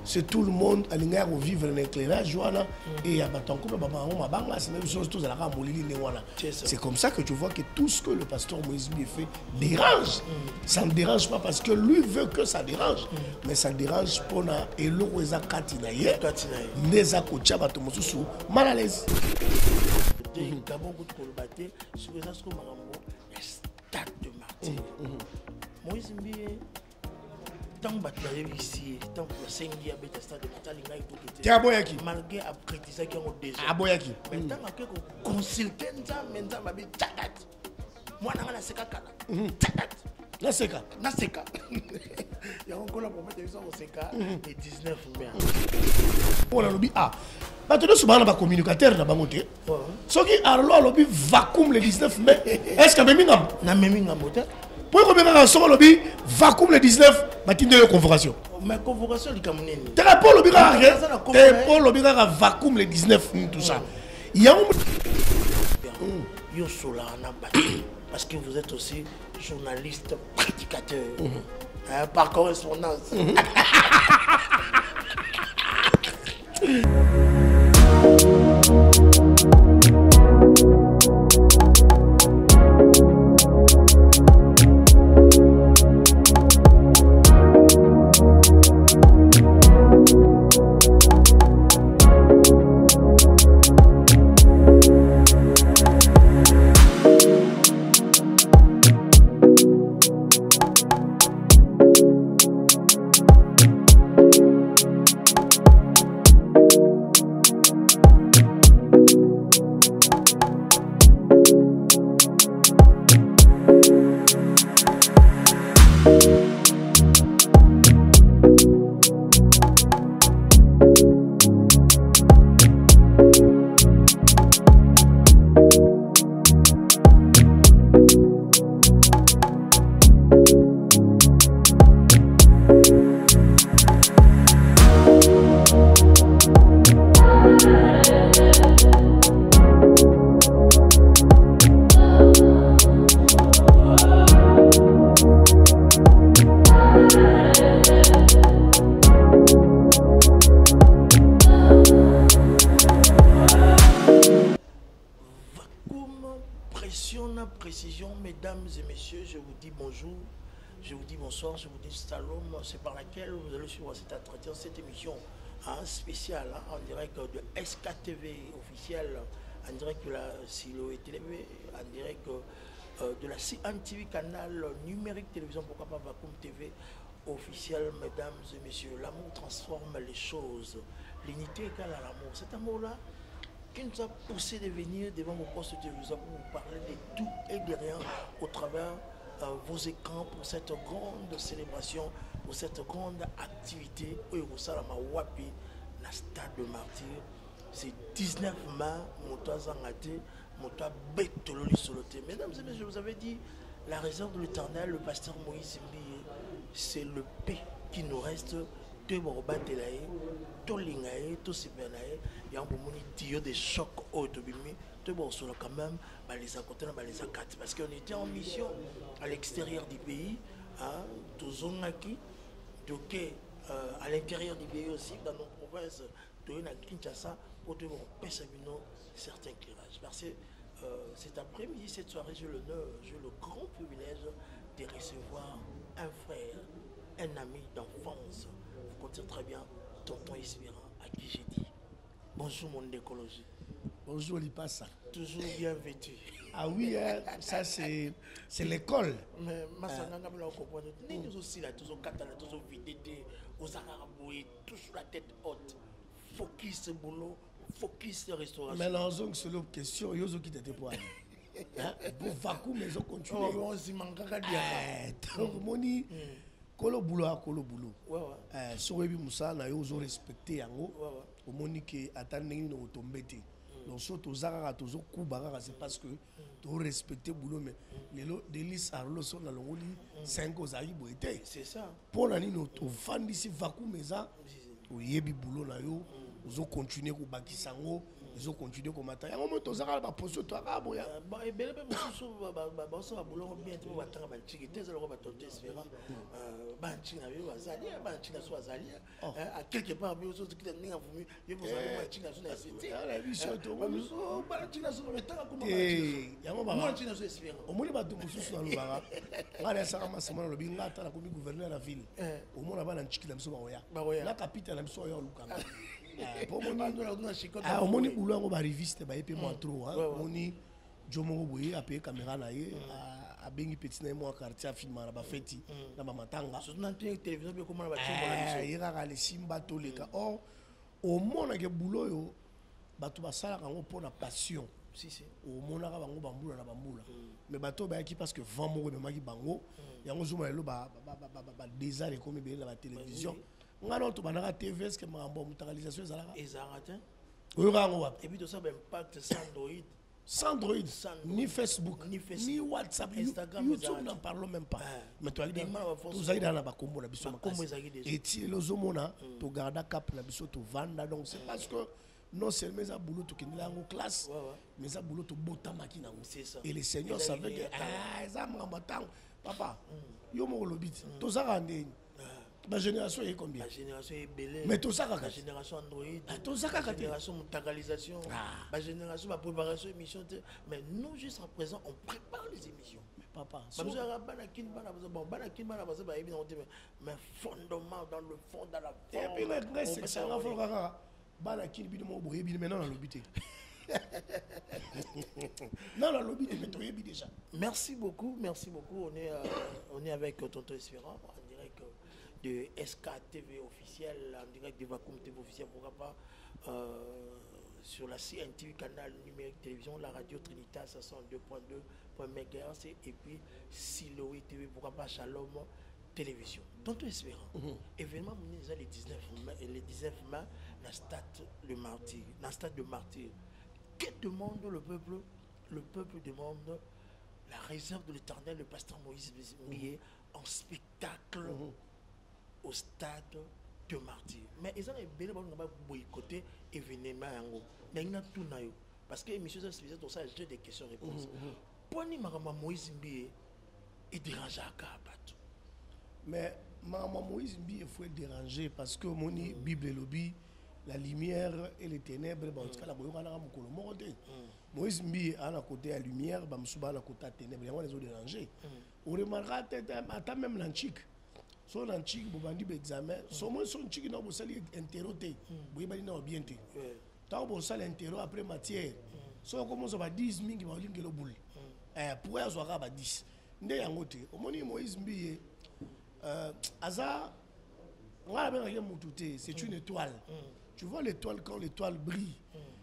c'est tout le monde à l'ingénieur vivre l'éclairage et il y a c'est comme ça que tu vois que tout ce que le pasteur Moïse Mbi fait dérange. Ça ne dérange pas parce que lui veut que ça dérange, mais ça dérange pour na elo eza katina ye neza ko chaba to mususu mal à l'aise. Gabon ko ko baté sur les asko marambo stade de martyr. Moïse Mbi tant que ici, tant que le Sengi a été stade de martyr, malgré après ça qui ont déjà. Mais tant que consulter maintenant ma bête tagat. Moi na seka kala. Tagat. Na seka. Il y a encore la promesse de ça au seka le 19 mai. On a lobby ah. Maintenant souvent on a communicateur na bangote. Soki arlo lobby vacuum le 19 mai. Est-ce que memingam? Na memingam moteur. Pour combien de lobby vacuum le 19 matin de convocation. Mais convocation du Cameroun. T'es pour lobby pour lobby vacuum le 19 tout ça. Il y a yo sola na parce que vous êtes aussi journaliste prédicateur par correspondance. Précision, mesdames et messieurs, je vous dis bonjour, je vous dis bonsoir, je vous dis salam. C'est par laquelle vous allez suivre cet entretien, cette émission spéciale en direct de SKTV officielle, en direct de la Silo et TV, en direct de la CNTV canal numérique télévision, pourquoi pas Vacuum TV officiel. Mesdames et messieurs, l'amour transforme les choses, l'unité égale à l'amour. Cet amour-là qui nous a poussé de venir devant vos postes de télévision pour vous parler de tout et de rien au travers vos écrans pour cette grande célébration, pour cette grande activité au Salama Wapi, la stade de martyr. C'est 19 mai, Motoa Zangate, Motoa Betololi Soloté. Mesdames et messieurs, je vous avais dit, la réserve de l'Éternel, le pasteur Moïse Mbi, c'est le paix qui nous reste. Tout Borbatelae, tout Lingae, tout Sibenae, il y a un moment de choc au Tobimi, tout bon sur quand même, les accompagner, les accater. Parce qu'on était en mission à l'extérieur du pays, tout Zonaki, à l'intérieur du pays aussi, dans nos provinces, tout à Kinshasa, pour te passer certains éclairages. Parce que cet après-midi, cette soirée, j'ai le grand privilège de recevoir un frère, un ami d'enfance. Vous comptez très bien, tonton Espérant, à qui j'ai dit bonjour mon écologie. Bonjour Lipassa. Toujours bien vêtu. Ah oui, hein, ça c'est l'école. Mais ma soeur n'a pas compris. Nous aussi là, toujours catalan, toujours vidété, aux araboués, toujours la tête haute. Focus boulot, focus restauration. Mais là, on se l'autre question, il y a qui t'étaient pour aller. Pour vacuum, mais ils ont continué. On s'y manque à dire. Donc, moni. Kolo boulot à kolo boulot. Sorebi Moussa na yo zo respecté yango. Au moni que attendez no tombete. Donc surtout zara tozo kubara c'est parce que to respecter boulot mais lelo délice arlo son na longoli 5 aux aïbo été. C'est ça. Pour la nino to fandi si vacuum meza o yebi boulot na yo ozo continuer ko bakisango ils ont continué comme matin. Il y a un moment où ils ont posé toi à boya. Bon et bien même si on va boulot bien tout va attendre ban chiki tes alors va tenter espérant ban chiki na bio azali ban chiki na so azali à quelque part bio so qui n'est en voulu il faut savoir ban chiki na so na cité la vie surtout ban chiki na so mais tant comme il y a un moment ban chiki na so espérant au moins ba tout mususu na lobara ngala ça ma semana lobi ngata na komi gouverneur la ville au moins ba na chiki na biso ba oya la capitale na biso oya lukanga au moni boulot yango bariviste bayepe mwa trop moni jomongo boye apeye caméra na ye abengi petit na ye mwa quartier afilma na bafeti na bamatanga ye kaka lesimba toleka or omonake boulot oyo bato basalaka yango mpona passion omonaka bango bambula na bambula mais bato bayaki parce que vent moko ememaki bango yango zoma lelo badesar ekomi ebele na batelevizio nga non tobandaka tv eske makambo ya mutangalisation ezalaka oyoka yango wapi et puis tout ça impact sans Android ni Facebook ni WhatsApp YouTube n'en parlons même pas mais toi tozali dans la bakombo na biso et ti lozomona to garda cap na biso to vanda donc c'est parce que non seulement ça boulot to kendela en classe mais ça boulot to botamaki nango et le Seigneur savait que ça m'ambatango papa yo mo lobiti to ça rande la génération est combien? La génération est belée. Mais tout ça, la génération Android, la génération mutangalisation, la génération ma préparation émission. Mais nous, jusqu'à présent, on prépare les émissions. Mais papa, mais fondement dans le fond, dans la forme. Et puis le reste, c'est un enfant rara. Banakin bidimo boye bidimo maintenant dans l'obité. Non, dans l'obité, mais tu es déjà. Merci beaucoup, merci beaucoup. On est avec Tonton Espérant en direct de SKTV officiel, en direct de Vacuum TV officiel, pourquoi pas sur la CNTV, canal numérique télévision, la radio Trinitas 102.2 MHz et puis Siloé TV, pourquoi pas Shalom télévision. Tonton Espérant, événement le 19 mai, la stade de martyr. Que demande le peuple? Le peuple demande la réserve de l'Éternel, le pasteur Moïse Mbié, en spectacle au stade de martyr. Mais ils ont bien boycotté l'événement. Il y a tout parce que l'émission spéciale pour ça, j'ai des questions-réponses. Pourquoi Moïse Mbié est dérangé à Kabat? Mais Moïse Mbié, il faut être dérangé parce que mon Bible et lobby, la lumière et les ténèbres, en tout cas, la Moïse Mbié a un côté à la lumière, Bamsuba a un côté à la ténèbres, il y a des autres dérangés. On remarquera même l'antique. Son antique, bobandi examen, son moins son chic n'a pas sali interroté, bobandi n'a bien été. Tant qu'on sali interro après matière, son commence à 10 000 qui va linguer le boule. Pour y avoir à 10. Ndé yangote, au moment Moïse Mbié, Aza, on a bien rien moutouté, c'est une étoile. Tu vois l'étoile quand l'étoile brille.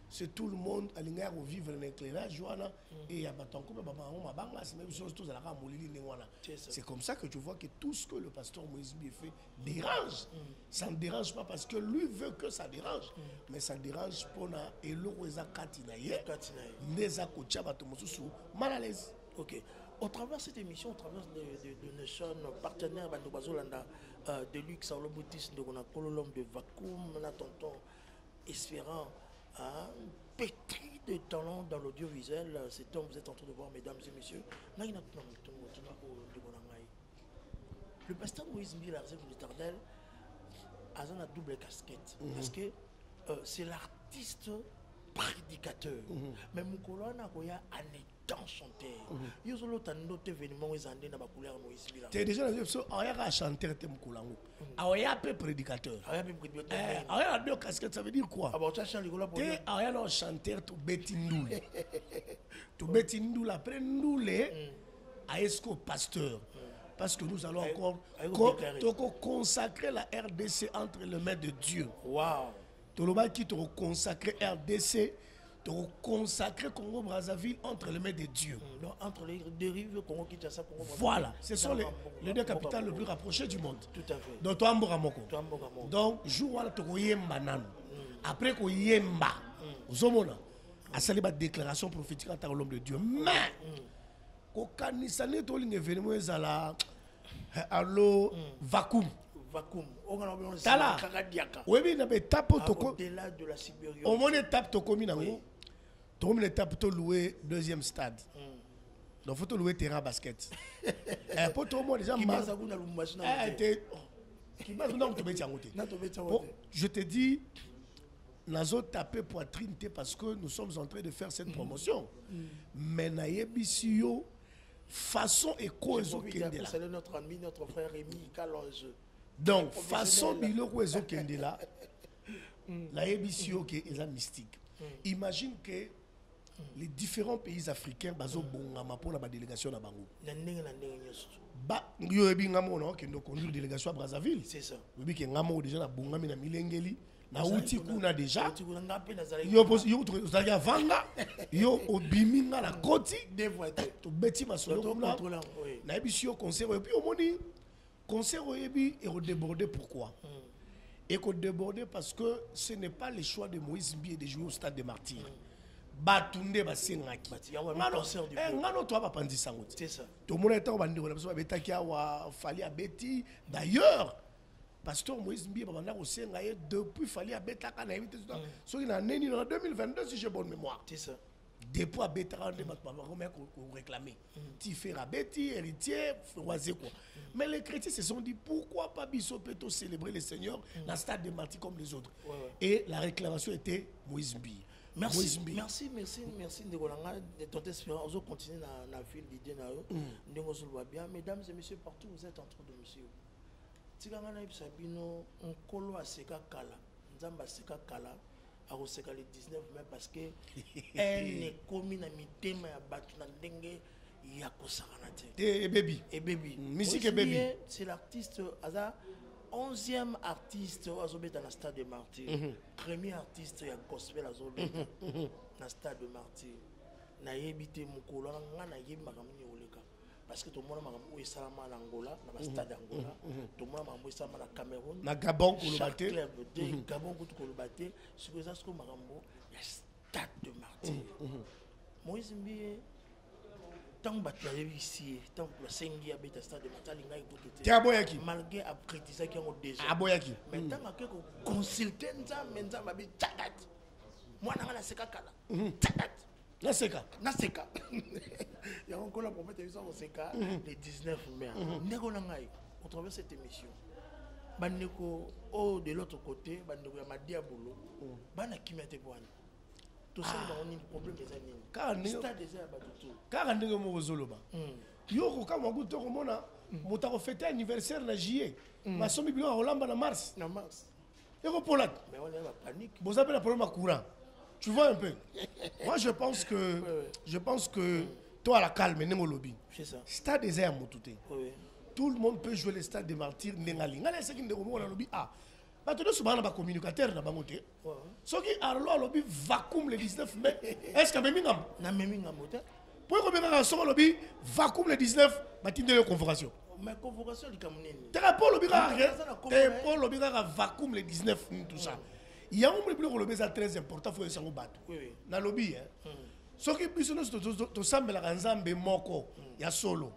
C'est tout le monde à l'ingénieur au vivre l'éclairage et il y a c'est comme ça que tu vois que tout ce que le pasteur Moïse Mbié fait dérange. Ça ne dérange pas parce que lui veut que ça dérange, mais ça dérange pour na eloza katinaye neza kocha bato mosusu mal à l'aise. OK. Au travers de cette émission, au travers de nos chaînes partenaires de Luxe Arlobotis, de l'homme de Vacuum, Tonton Espérant, pétri de talent dans l'audiovisuel. C'est donc vous êtes en train de voir, mesdames et messieurs. Le pasteur Moïse Mbié, la réserve de l'Éternel, a une double casquette. Parce que c'est l'artiste prédicateur. Mais mon colonne a un étant chanteur. Il y a un événement où ils ont une couleur Moïse Mbié. Tu es déjà dans un chanteur, tu es un peu prédicateur. Il y a deux casquettes, ça veut dire quoi? Tu es un chanteur, tu betindoule. Tu betindoule après nous, à esco pasteur. Parce que nous allons encore consacrer la RDC entre les mains de Dieu. Wow. Tu vas consacrer RDC, tu vas consacrer Congo-Brazzaville entre les mains de Dieu. Donc, entre les dérives Congo-Kinshasa, Congo-Brazzaville. Voilà, ce sont les deux capitales les plus rapprochées du monde. Tout à fait. Donc, tu as donc, jour où tu as nan. Après que yemba, zomona, a salué la déclaration prophétique à l'homme de Dieu. Mais, quand il s'en est événement, allo vacuum. vacuum. On a besoin de Tala. Oui, na étape toko. Au-delà de la supérieure. Au moins étape toko minango. Tout le monde étape to louer deuxième stade. Donc faut to louer terrain basket. Pour tout le monde déjà je te dis nazo taper poitrine parce que nous sommes en train de faire cette promotion. Mais na yebisio façon éco ezokende là. C'est notre ami, notre frère Rémi Kalonge. Donc façon biloko ezokende là. La yebisio qui est mystique. Imagine que les différents pays africains bazo bongama pour la délégation na bango. Ba yo ebi ngamo na okendo conduire délégation à Brazzaville. C'est ça. Ebi ke ngamo déjà na bongami na milengeli na uti kuna déjà. Yo to vanga yo obiminga la koti to beti masolo na na ebi si yo concert et puis au moni concert ebi et redébordé pourquoi? Et qu'on débordé parce que ce n'est pas le choix de Moïse Mbié de jouer au stade des Martyrs. Batunde basengaki ngano to ba pandi sango c'est ça to mona ta ba ndiko na biso betaki awa fali abeti d'ailleurs pasteur Moïse Mbié bana ko senga ye depuis fali abetaka na invité so ki na neni en 2022 si j'ai bonne mémoire c'est ça depuis abetaka de ba remet ko réclamer ti faire abeti héritier foisé quoi mais les chrétiens se sont dit pourquoi pas biso peut célébrer le Seigneur dans stade de Martyrs comme les autres et la réclamation était Moïse Mbié. Merci de ton espérance. On continue dans la ville d'idée. Bien, mesdames et messieurs, partout vous êtes entre deux messieurs. Tigangana Sabino, on colo à Seka Kala. Nzamba Seka Kala, à Oseka le 19 mai parce que elle est commune à Mitema à Batuna Dengue, Yako Saranate. Et baby. Musique et baby. C'est l'artiste Aza. 11e artiste à Zobé dans le stade de Martyrs. Premier artiste à gospel à Zobé dans le stade de Martyrs. Na yebité mukolo na yebi makamuni oleka parce que tout le monde makamu esalama à Angola na stade d'Angola tout le monde makamu esalama na Cameroun na Gabon kolobate Gabon kolobate ce que ça ce makamu ya stade de Martyrs. Moïse Mbié tant battu ici tant la sengi a beta stade de Martyrs linga ikote aboyaki malgré après ça qui ont déjà aboyaki maintenant que consulter nza mabi tagat moi na seka kala tagat na seka ya encore la prophète ils sont seka le 19 mai ndeko na ngai au travers cette émission bandeko de l'autre côté bandeko ya madiabolo bana kimete bwana tout ça dans un problème des années stade des abatuto car ndenge mo zoloba yo ko kama guto ko mona mutako fêter anniversaire na juillet masomi bilo Rolamba na mars et ko polat mais on est en panique vous avez la problème à courant tu vois un peu moi je pense que toi à la calme nengo lobby c'est ça stade des airs motouté tout le monde peut jouer le stade des Martyrs nengali ngala c'est qui ndeko mo na lobby bah, tout le monde est communicateur dans le côté. Ce qui a lobby vacuum le 19 mai. Est-ce que Memingam? Na Memingam. Pourquoi le lobby vacuum le 19 matin de convocation? Mais convocation du Cameroun. Pour le lobby vacuum le 19 tout ça. Il y a un lobby très important pour essayer de battre. Dans le lobby, ce qui est tout semble la ranzambe moko ya solo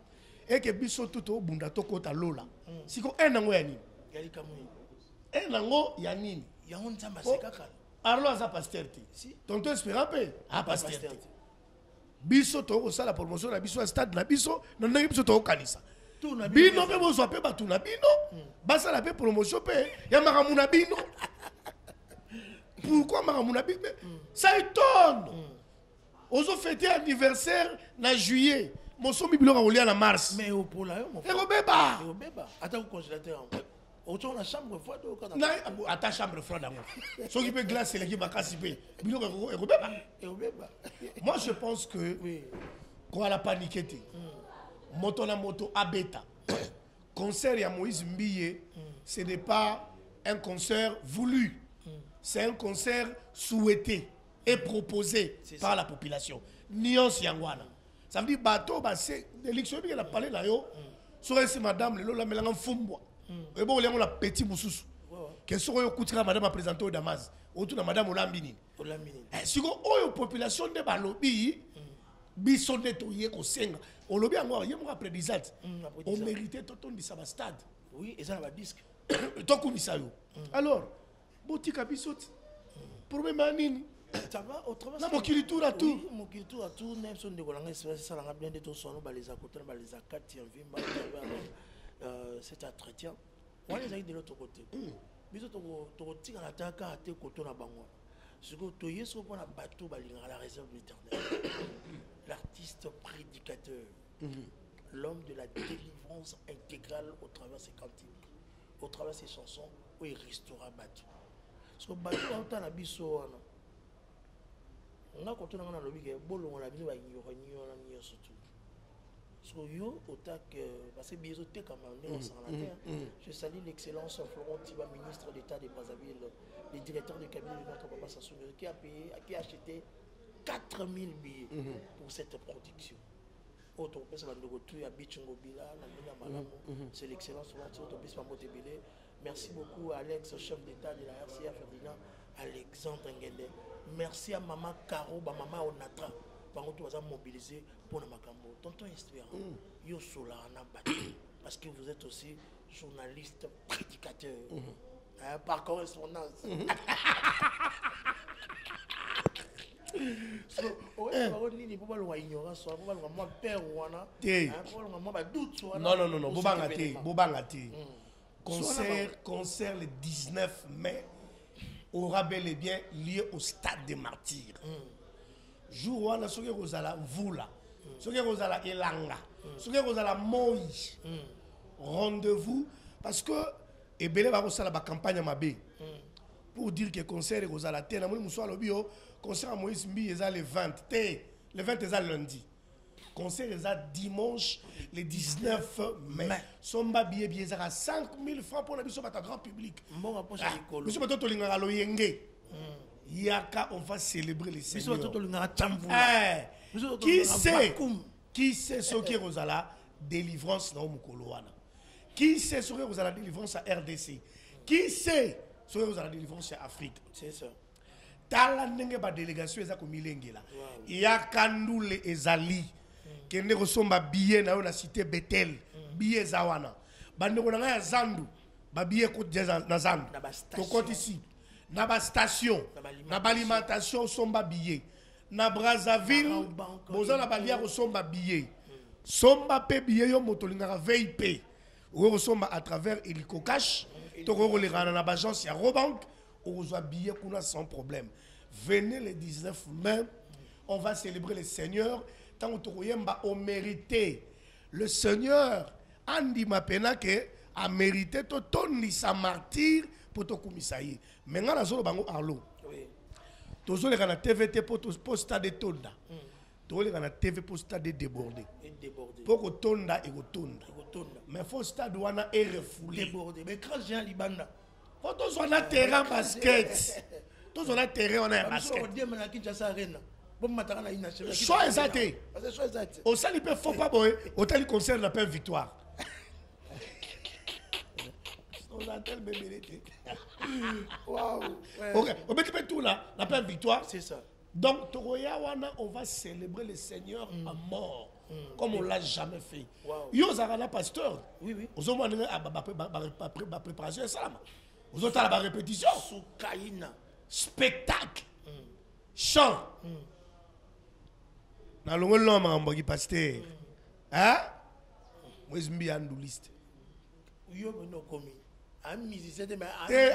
et que biso tout au bunda toko ta lola. Si ko un ango yani. Yali Cameroun. Et nango yanini ya on nzamba sekaka arlo za pasteur ti tonto espérant pe a pasteur biso to ko sala promotion na biso stade na biso na ndenge biso to kanisa bino pe bo zo pe batu na bino basa la pe promotion pe ya makamu na bino pourquoi makamu na bino ça étonne ozo fêter anniversaire na juillet moso bibilo ka olia na mars mais au pola yo mo e beba ata ko congélateur autour de la chambre froide au Canada. Non, à ta chambre froide. Ce qui peut glacer, c'est qui va casser. Moi, je pense que quand elle a paniqué, moto na moto abeta. Concert à Moïse Mbié, ce n'est pas un concert voulu. C'est un concert souhaité et proposé par la population. Nuance Yangwana. Ça veut dire bateau, c'est l'élection qui a parlé là. Sur ce madame, le la mélange fumbois. Et bon, on a petit boussous. Qu'est-ce que vous coûtera madame à présenter au Damas? Autour de madame Olambini. Si vous avez une population de Balobi, Bisson de Toye, Kosenga, Olobi, on a après des actes. On méritait tout le temps de sa stade. Oui, et ça va disque. tokumisa yo alors botika biso problème anini ça va autrement na mokili tour à tour mokili tour à tour nem son de kolanga ça la bien de to sono baleza côté baleza kati en vimba cet entretien on les a de l'autre côté biso to tika na taka te koto na bango ce que to yeso pour na bateau balinga la réserve de l'Éternel l'artiste prédicateur l'homme de la délivrance intégrale au travers de ses cantiques au travers de ses chansons où il restaura bateau so bateau autant na biso wana on a continué à le dire bolo on a mis à surtout so yo autant que parce que biso te comme on est en terre je salue l'excellence Florent Tiba ministre d'État de Brazzaville le directeur de cabinet de notre papa Sassou qui a acheté 4000 billets pour cette production autre personne va nous retrouver à Bichongo Bila c'est l'excellence Florent Tiba. Merci beaucoup à Alex chef d'État de la RCA Ferdinand Alexandre Ngende. Merci à maman Caro, maman Onatra, par tout va mobiliser pour le Macambo. Tonton Espérant, yo solana battu parce que vous êtes aussi journaliste prédicateur par correspondance. Concert le 19 mai aura bel et bien lieu au stade des martyrs. Jour où on a soki rozala vula, soki rozala elanga, soki rozala moi. Rendez-vous parce que ebele va rozala ba campagne mabe pour dire que concert rozala te na mo muso alobio concert à Moïse Mbi eza le 20 te le 20 eza lundi. Concert eza dimanche le 19 mai. Somba billet billet à 5000 francs pour la biso bata grand public. Monsieur Bato Tolingara Loyenge. Yaka, on va célébrer les Seigneurs. Qui sait ce qui est Rosala délivrance dans Mukoloana? Qui sait ce qui est Rosala délivrance à RDC? Qui sait ce qui est Rosala délivrance à Afrique? C'est ça. Tala ndenge ba délégation eza komilenge la. Yaka Ndoule ezali. Kende kosomba billet na yo na cité Bethel. Billet zawana. Bandeko na ya Zandu. Ba billet ko na Zandu. To compte ici. Na ba station. Na ba alimentation somba billet. Na Brazzaville. Boza na ba lia ko somba billet. Somba pe billet yo motolinga VIP. Ou somba à travers Helico Cash. To ko le rana na ba agence ya Robank. Ou zo billet kuna sans problème. Venez le 19 mai. On va célébrer le Seigneur. Tant que on mérité le Seigneur Andi Mapena que a mérité to tonni sa martyr pour to kumisayi mais ngana zolo bango arlo to zolo kana TVT pour to posta de tonda to zolo kana TV posta de débordé pour ko tonda et ko tonda mais faut stade wana est refoulé débordé mais quand j'ai libanda faut to zo na terrain basket to zo na terrain on a basket choix exacté. Au sali peut faut pas boy, au tali concert la paix victoire. On a tel bébé. Waouh. OK, on met tout là, la paix victoire, c'est ça. Donc Toroya wana on va célébrer le Seigneur à mort comme on l'a jamais fait. Yo zara pasteur. Oui oui. Aux hommes ba préparation ça. Aux autres la répétition, soukaina, spectacle. Chant. Na longo loma amboki pasteur. Hein? Moi je m'y anduliste. Yo no komi. Am musicien de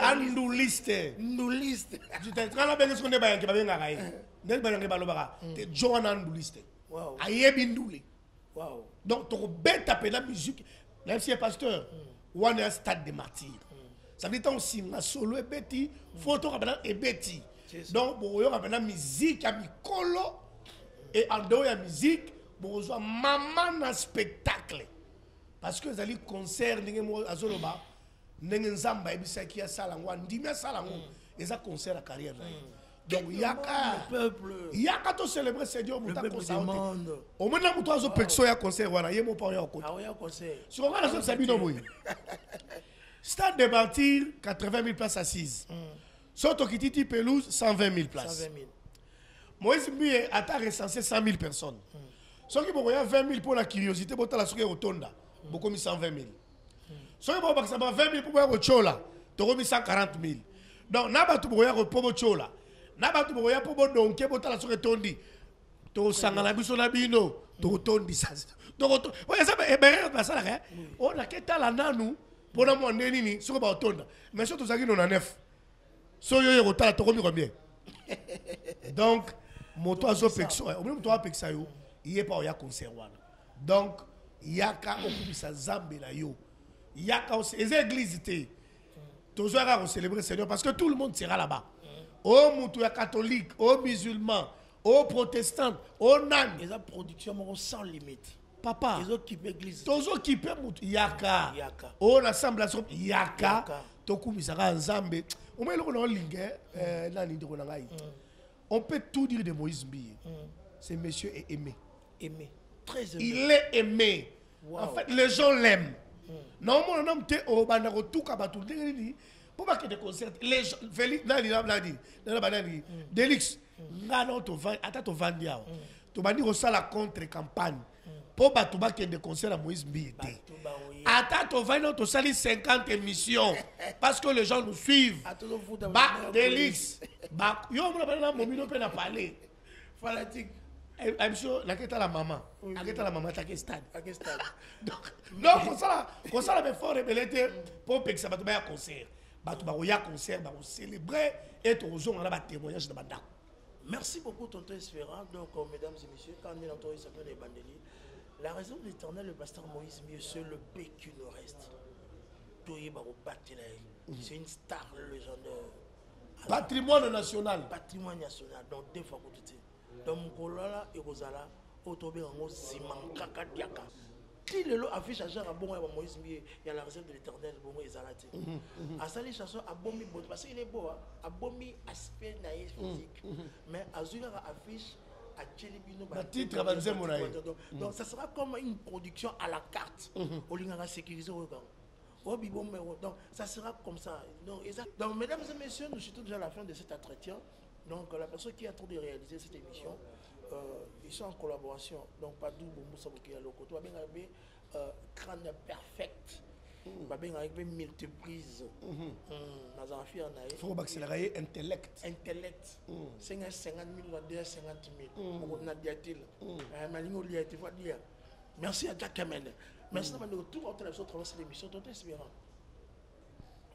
anduliste. Nduliste. Je t'ai quand la benga skonde bayanke babenga kai. Ndel bayanke balobaka. Te Joan anduliste. Wow. Ayebi ndule. Wow. Donc to beta pe la musique. Même si pasteur, on est un stade de martyrs. Ça veut dire aussi na solo et beti, photo rabana et beti. Donc bon yo rabana musique à mikolo. Et en dehors de la musique, vous avez maman na spectacle. Parce que vous avez concert, vous avez nzamba ebisa ki ya salango ndimi ya salango eza concert à carrière là. Donc yaka to célébrer Seigneur muta ko sa o mona muto azo pexo ya concert wana yemo pa ya ko ah ya concert sur on va la sabino moyi stade de Martyrs 80 000 places assises Soto Kititi pelouse 120 000 places 120 000 Moïse Mbiye a recensé 100 000 personnes. Ceux qui ont 20 000 pour la curiosité, pour la souke au tonda, beaucoup mis 120 000. soki bobakisa ba 20 000 pour boya kochola tokomi 140 000 donc na bato boya ko po bochola na bato boya po bodonke botala soki tondi tosangana biso na bino tokotondi sasa oya ça ebere basalaka on a ketala nanu pona mo ndeni ni soki ba otonda mais surtout zaki non na 9 so yo yo kotala tokomi combien donc moto azo pexo au même toi pexa yo yé pa oya concert wana donc yaka okubisa zambe na yo yaka les églises té toujours à célébrer Seigneur parce que tout le monde sera là-bas au mutu ya catholique au musulman au protestant au nan les production sans limite papa les autres qui église toujours qui peut mutu yaka on assemble yaka to kumisaka nzambe o melo ko linge nani ndiko na ngai on peut tout dire de Moïse Mbiye ce monsieur est aimé très aimé il est aimé en fait les gens l'aiment non mon homme te o banda ko tuka batu ndeni pour pas que des concerts les gens Félix nani Delix ngana to va ata to vandi yao to bandi ko sala contre campagne pour batu ba que des concerts à Moïse Mbiye ata to vandi to sali 50 émissions parce que les gens nous suivent ba Delix ba yo mo na momino pe na parler fanatique I'm sure la la maman la maman à stade donc comme ça la fort rebellité pour que ça va te concert batu ba ya concert ba célébrer et toujours on a témoignage de banda. Merci beaucoup tonton Espérant. Donc mesdames et messieurs, quand on est entouré s'appelle les bandeliers, la raison de l'Éternel le pasteur Moïse Mbiye c'est le paix qui nous reste. C'est une star légendaire. Patrimoine national. Donc deux fois côté. Donc Mkolala et Rosala autobé en Ziman Kakadiaka. Si le lot affiche à Jean Abon et Moïse Mbiye, il y a la réserve de l'Éternel bon et Zalati. À ça les chansons Abomi beau parce qu'il est beau Abomi aspect naïf physique. Mais Azula affiche à Tchelibino titre donc ça sera comme une production à la carte. Au Lingara sécurisé au donc ça sera comme ça. Donc mesdames et messieurs, nous sommes déjà à la fin de cet entretien. Donc la personne qui est en train de réaliser cette émission, ils sont en collaboration. Donc pas d'où Moussa Boukia Lokoto, avec crâne perfect, avec multiprise. Il faut accélérer intellect. 50 000, 50 000. Merci à Jack Kamen. Merci de tout votre émission travers cette émission. Tonton Espérant.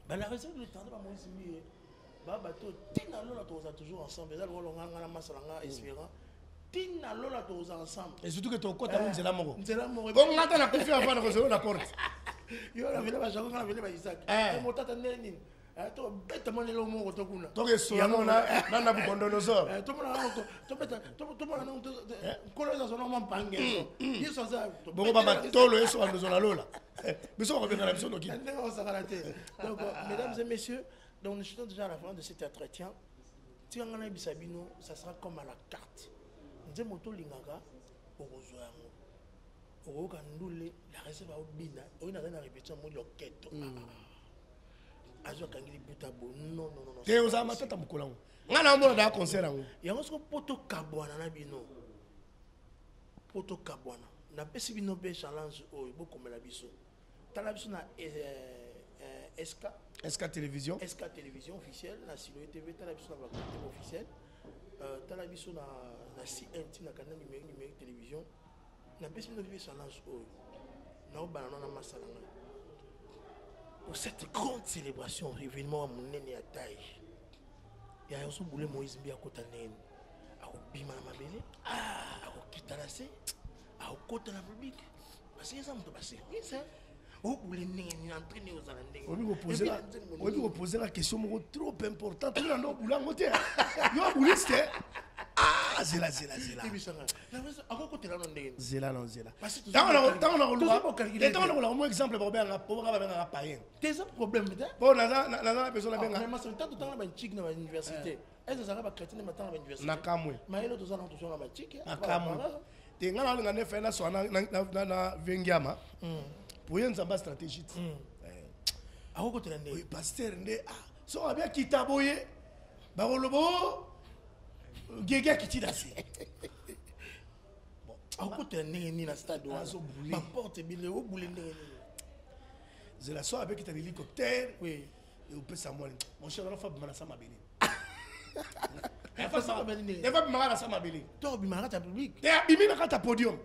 La raison de l'éternel à Moïse Mbiye, Tina Lola toujours ensemble. Là, on a Masalanga Espérant. Tina Lola tous ensemble. Et surtout que ton côté à Nzela Moro. Nzela Moro. Comme on a la confiance avant de recevoir la porte. Yo la vile ba jango na vile ba Isaac. Mo tata neni. To beta mo lelo mo to kuna. To ke so na bukondonoso. To mo na to beta to mo na ko lo so no mo pange. Yeso za. Boko ba tolo yeso ando zona lola. Biso ko bien na biso no ki. Donc mesdames et messieurs, donc nous sommes déjà à la fin de cet entretien. Tirangana Bisabino, ça sera comme à la carte. Nous avons moto lingaka au Rosoyango. Au Rokandule, la réserve au Bina, on a rien répété mon loqueto. Azo Kangili Butabo, non. T'es aux amateurs à Moukolango. On a un mot d'un concert. Il y a un poto Kabwana Nabino. Poto Kabwana. Na Pesibino Be Challenge au Ibo comme la Bisso. Talabiso na SK Télévision. SK Télévision officielle, la Silo TV, Talabiso na la officielle. Talabiso na CNT, na canal numérique télévision. Na Pesibino Be Challenge au na Banana Masalanga. Pour cette grande célébration, événement à mon nene à taille. Il y a aussi boulé Moïse Mbiye à Kotanen. À Bima Mabele, à Kitalase, à Kota la République. Parce que ça me passe. Oui, ça. On vous poser la question trop importante. Ah, zela. Zela. Un exemple pour un païen. Des problèmes. Bon, la personne a bien. Université. Est-ce que ça va chrétien maintenant à l'université? Nakamwe. Mais l'autre ans, toujours à la chic. Nakamwe. T'es un fait là sur na Vengiama. Pour une zamba stratégique. Oui, pasteur, so a bien kitaboye. Barolobo. Gégé qui t'a assez. Bon, à côté de ni na stade. Ma porte est bien au boulot. C'est la soirée avec un hélicoptère. Oui. Et on peut savoir. Mon cher, on a fait ça ma belle. Il faut ça ma belle. Il faut ça ma belle. Toi, bimara ta public. Et abimi na ta podium.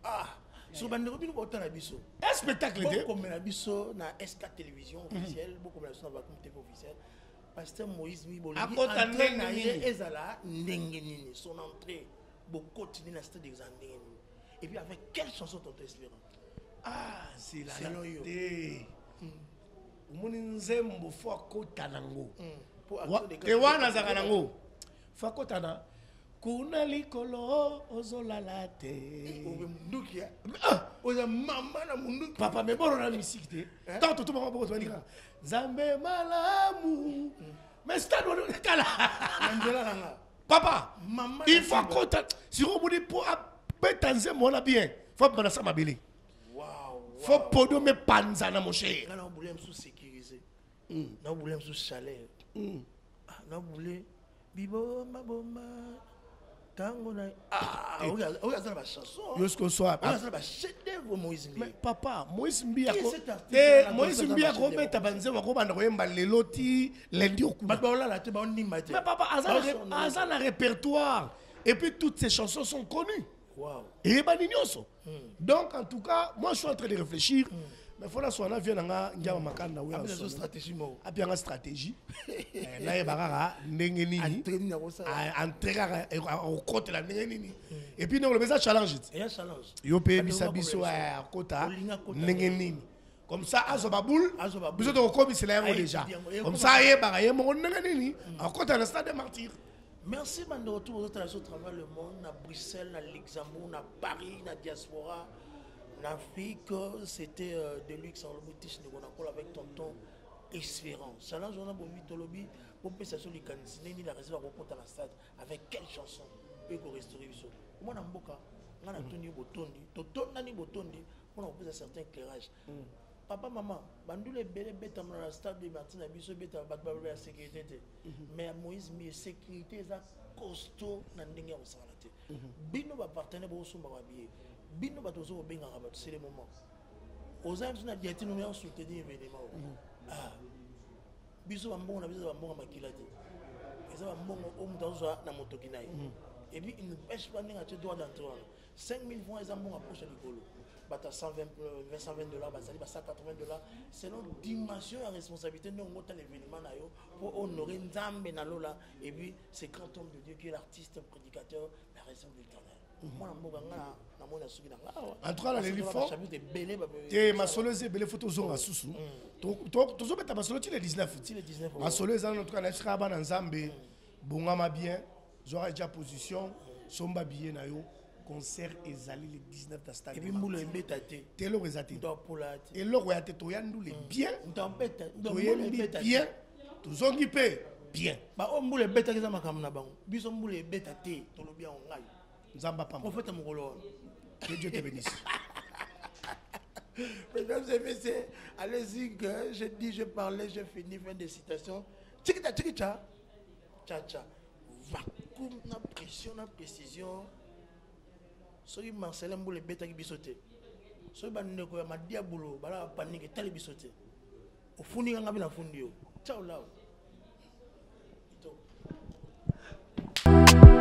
Ah. So bandero bino autant na biso. Un spectacle de. Comme na biso na SK télévision officielle, beaucoup na biso na Vacuum TV officiel. Pasteur Moïse Miboli. Entrée na ye ezala ndenge nini. Son entrée beaucoup continuer na stade des andenge. Et puis avec quelle chanson t'as espérant? Ah, c'est la. Selon yo. Moni nzembo fo akota nango. Pour acteur de. Et wana zaka nango. Fo akota na. Kuna likolo ozolala te. Munduki ya. Oza mama na munduki. Papa me boro na musique te. Tant tout mama boko twanika. Zambe malamu. Mais stade wano kala. Mandela nanga. Papa, mama il faut qu'on si on dit pour pétanzer mon bien. Faut pas ça mabili. Waouh. Faut podo me panza na mon cher. Na boule sous sécurisé. Na boule sous chalet. Na boule bibo maboma. Regarde la chanson. Jusqu'au soir. Regarde la chef-d'œuvre Moïse Mbi. Mais papa, Moïse Mbi a Moïse Mbi a combien tabanze wa ko banda ko yemba leloti lendi okuba. Mais papa, Azan a répertoire et puis toutes ces chansons sont connues. Wow. Et banignoso. Donc en tout cas, moi je suis en train de réfléchir. Mais il faut que soit vient nga ngama makanda we une stratégie mo. A bien une stratégie. Na ye barara ndenge nini. Entraîner au côté la ndenge nini. Et puis nous le besoin challenge. Et un challenge. Yo pe bisabiso à kota ndenge nini. Comme ça azoba boule. Biso to ko bisela yango déjà. Comme ça ye bara ye mo ndenge nini. En côté le stade des martyrs. Merci de retour aux autres à travers le monde, à Bruxelles, à Luxembourg, à Paris, à diaspora. En Afrique, c'était de luxe en Lomotiche, nous avec tonton Espérance. Challenge, on a bon mythologie, pour que ça soit les candidats, ni la réserve à la stade. Avec quelle chanson peut qu'on restaurer ça? Moi, dans Boka, on a tenu Botondi, Toto Nani Botondi, on a posé certains éclairages. Papa, maman, bandou les belles bêtes dans la stade de Martin Abisso, bête à la sécurité. Mais Moïse, mais sécurité, c'est costaud dans le dernier au Bino va partenaire pour son barbier. Bino va toujours bien rabattre, c'est le moment. Aux âmes, on a dit que nous avons soutenu événement. Ah, Biso va bon, on a besoin de bon à Makiladi. Et ça va bon au Moutanzoa dans Motokinaï. Et puis, il ne pêche pas à te droit d'entrer. 5 000 francs, ils ont bon approche à l'école. Bata 120 $, bah ça dit 180 $. C'est notre dimension et responsabilité nous avons l'événement pour honorer Nzambe na lola et puis c'est grand homme de Dieu qui est l'artiste, prédicateur, la raison de l'Éternel. Moi na mona suki na ngawa. En tout cas les fort. Et ma soloise belle photo zonga susu. Donc tozo beta ma solo le 19. Ma soloise en tout cas na sera ba na Nzambe bongama bien, j'aurai déjà position, somba bien na yo. Concert ezali le 19 de stade. Et puis moule embêté. Telo rezate. Dopolate. Et lo royate to yandule bien. Ndambeta. Ndambeta bien. Tozongi pe bien. Ba o moule embêté keza makam na bango. Biso moule embêté te to lo bien on ngai. Nzamba pamba. Prophète mongolo. Que Dieu te bénisse. Mesdames et messieurs, allez-y que je dis, je parlais, je finis, fin de citation. Tchikita tchikita. Tcha. Vacuum na pression na précision. Soki Marcelin Boule beta ki bisote. Soki bandeko ya madia bulo bala panique tali bisote. Ofuni nga ngabi na fundi yo. Ciao lao. Thank you.